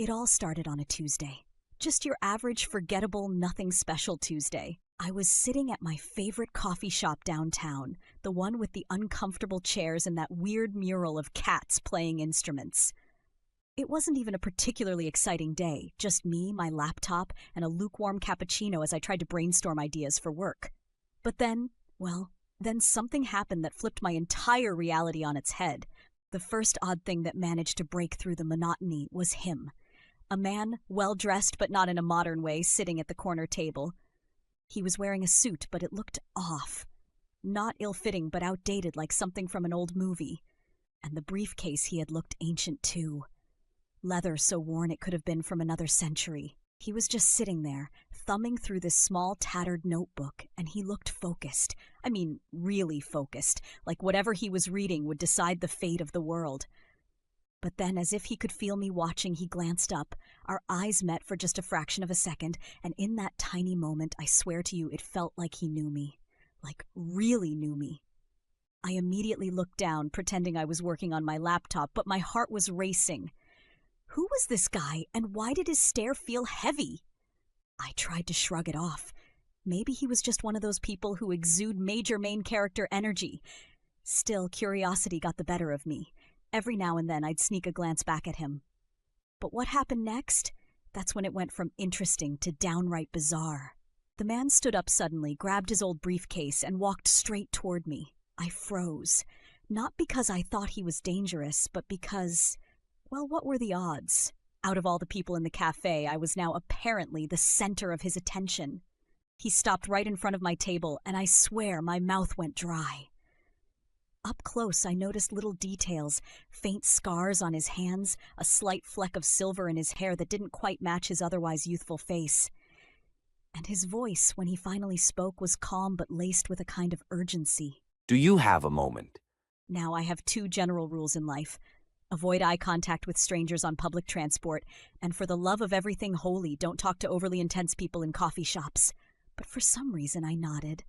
It all started on a Tuesday. Just your average, forgettable, nothing special Tuesday. I was sitting at my favorite coffee shop downtown, the one with the uncomfortable chairs and that weird mural of cats playing instruments. It wasn't even a particularly exciting day, just me, my laptop, and a lukewarm cappuccino as I tried to brainstorm ideas for work. But then something happened that flipped my entire reality on its head. The first odd thing that managed to break through the monotony was him. A man, well-dressed but not in a modern way, sitting at the corner table. He was wearing a suit, but it looked off. Not ill-fitting, but outdated like something from an old movie. And the briefcase he had looked ancient too. Leather so worn it could have been from another century. He was just sitting there, thumbing through this small, tattered notebook, and he looked focused. I mean, really focused, like whatever he was reading would decide the fate of the world. But then, as if he could feel me watching, he glanced up. Our eyes met for just a fraction of a second, and in that tiny moment, I swear to you, it felt like he knew me. Like, really knew me. I immediately looked down, pretending I was working on my laptop, but my heart was racing. Who was this guy, and why did his stare feel heavy? I tried to shrug it off. Maybe he was just one of those people who exude major main character energy. Still, curiosity got the better of me. Every now and then I'd sneak a glance back at him. But what happened next? That's when it went from interesting to downright bizarre. The man stood up suddenly, grabbed his old briefcase, and walked straight toward me. I froze. Not because I thought he was dangerous, but because, well, what were the odds? Out of all the people in the cafe, I was now apparently the center of his attention. He stopped right in front of my table, and I swear my mouth went dry. Up close, I noticed little details, faint scars on his hands, a slight fleck of silver in his hair that didn't quite match his otherwise youthful face. And his voice, when he finally spoke, was calm but laced with a kind of urgency. Do you have a moment? Now, I have two general rules in life. Avoid eye contact with strangers on public transport, and for the love of everything holy, don't talk to overly intense people in coffee shops. But for some reason, I nodded.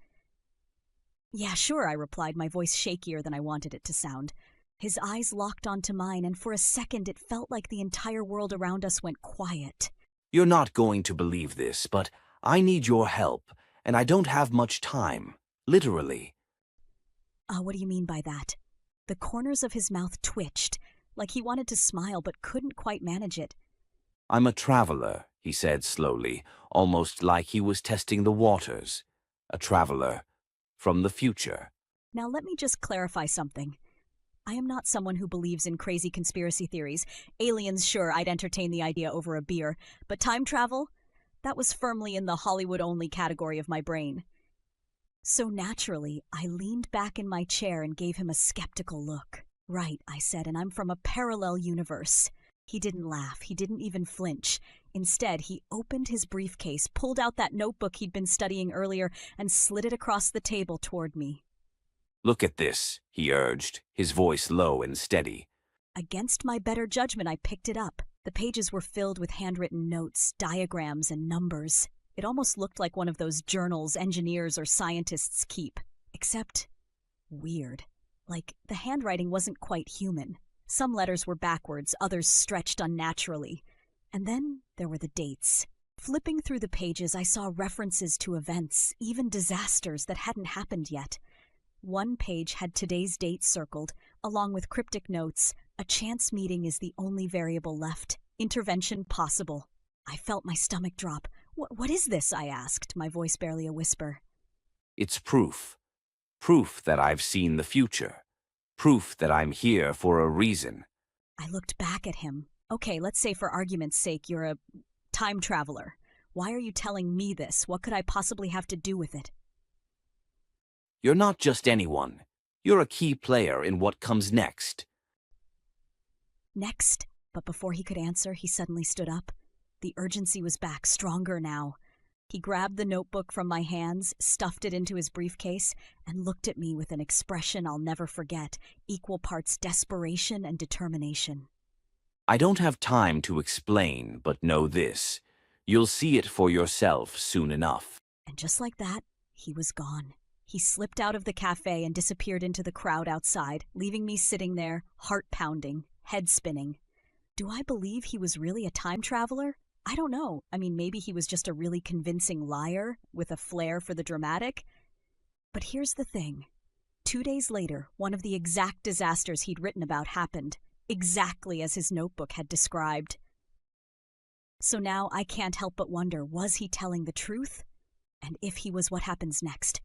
Yeah, sure, I replied, my voice shakier than I wanted it to sound. His eyes locked onto mine, and for a second it felt like the entire world around us went quiet. You're not going to believe this, but I need your help, and I don't have much time. Literally. What do you mean by that? The corners of his mouth twitched, like he wanted to smile but couldn't quite manage it. I'm a traveler, he said slowly, almost like he was testing the waters. A traveler from the future. Now let me just clarify something. I am not someone who believes in crazy conspiracy theories. Aliens, sure, I'd entertain the idea over a beer. But time travel? That was firmly in the Hollywood-only category of my brain. So naturally, I leaned back in my chair and gave him a skeptical look. Right, I said, and I'm from a parallel universe. He didn't laugh. He didn't even flinch. Instead, he opened his briefcase, pulled out that notebook he'd been studying earlier, and slid it across the table toward me. Look at this, he urged, his voice low and steady. Against my better judgment, I picked it up. The pages were filled with handwritten notes, diagrams, and numbers. It almost looked like one of those journals engineers or scientists keep. Except weird. Like, the handwriting wasn't quite human. Some letters were backwards, others stretched unnaturally. And then there were the dates. Flipping through the pages, I saw references to events, even disasters that hadn't happened yet. One page had today's date circled, along with cryptic notes. A chance meeting is the only variable left. Intervention possible. I felt my stomach drop. What is this? I asked, my voice barely a whisper. It's proof. Proof that I've seen the future. Proof that I'm here for a reason. I looked back at him. Okay, let's say for argument's sake you're a time traveler. Why are you telling me this? What could I possibly have to do with it? You're not just anyone. You're a key player in what comes next. Next? But before he could answer, he suddenly stood up. The urgency was back, stronger now. He grabbed the notebook from my hands, stuffed it into his briefcase, and looked at me with an expression I'll never forget, equal parts desperation and determination. I don't have time to explain, but know this. You'll see it for yourself soon enough. And just like that, he was gone. He slipped out of the cafe and disappeared into the crowd outside, leaving me sitting there, heart pounding, head spinning. Do I believe he was really a time traveler? I don't know. I mean, maybe he was just a really convincing liar with a flair for the dramatic. But here's the thing. 2 days later, one of the exact disasters he'd written about happened, exactly as his notebook had described. So now I can't help but wonder, was he telling the truth? And if he was, what happens next?